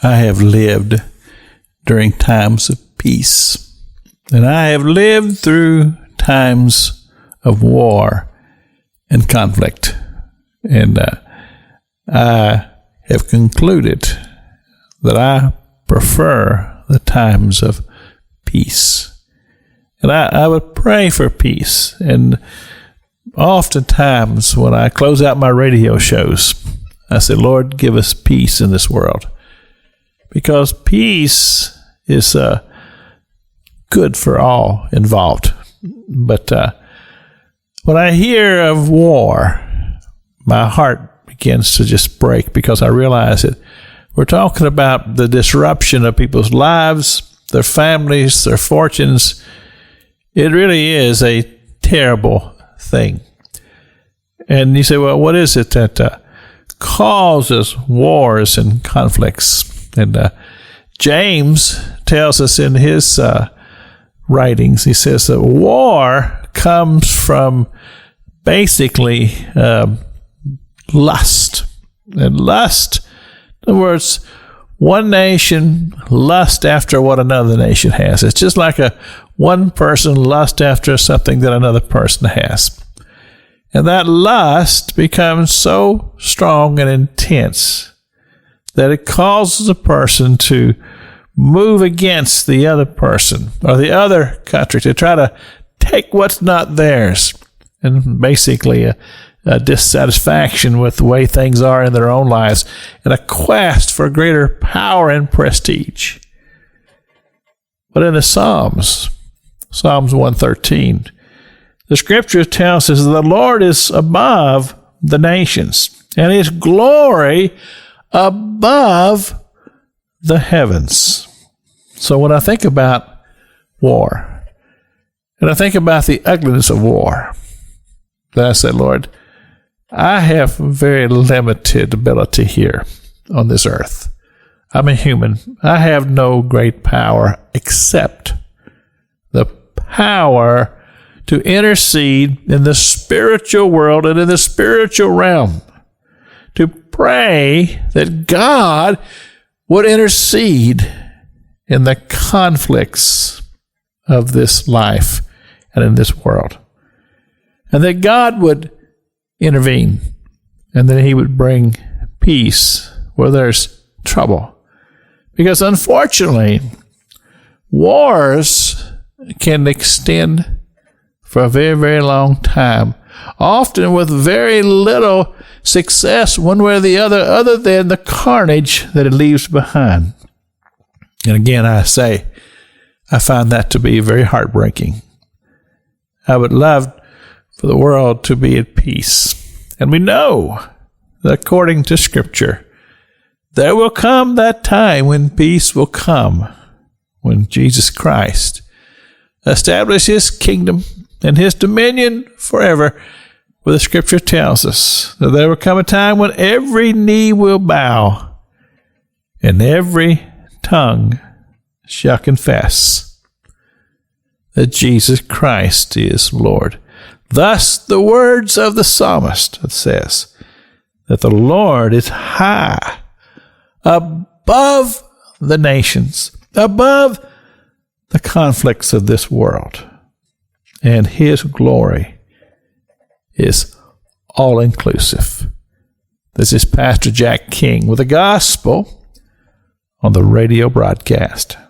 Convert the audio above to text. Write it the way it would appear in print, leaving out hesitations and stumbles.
I have lived during times of peace, and I have lived through times of war and conflict, and I have concluded that I prefer the times of peace. And I would pray for peace, and oftentimes when I close out my radio shows, I say, Lord, give us peace in this world, because peace is good for all involved. But when I hear of war, my heart begins to just break, because I realize that we're talking about the disruption of people's lives, their families, their fortunes. It really is a terrible thing. And you say, well, what is it that causes wars and conflicts? And James tells us in his writings, he says that war comes from basically lust. And lust, in other words, one nation lust after what another nation has. It's just like one person lust after something that another person has. And that lust becomes so strong and intense that it causes a person to move against the other person or the other country, to try to take what's not theirs, and basically a dissatisfaction with the way things are in their own lives, and a quest for greater power and prestige. But in the Psalms 113, the scripture tells us that the Lord is above the nations, and his glory above the heavens. So when I think about war, and I think about the ugliness of war, then I say, Lord, I have very limited ability here on this earth. I'm a human. I have no great power except the power to intercede in the spiritual world and in the spiritual realm, to pray that God would intercede in the conflicts of this life and in this world, and that God would intervene, and that he would bring peace where there's trouble. Because unfortunately, wars can extend for a very, very long time, often with very little success one way or the other than the carnage that it leaves behind. And again, I say, I find that to be very heartbreaking. I would love for the world to be at peace. And we know that according to Scripture, there will come that time when peace will come, when Jesus Christ establishes his kingdom and his dominion forever. For the Scripture tells us that there will come a time when every knee will bow and every tongue shall confess that Jesus Christ is Lord. Thus the words of the psalmist, it says that the Lord is high above the nations, above the conflicts of this world, and his glory is all-inclusive. This is Pastor Jack King with the gospel on the radio broadcast.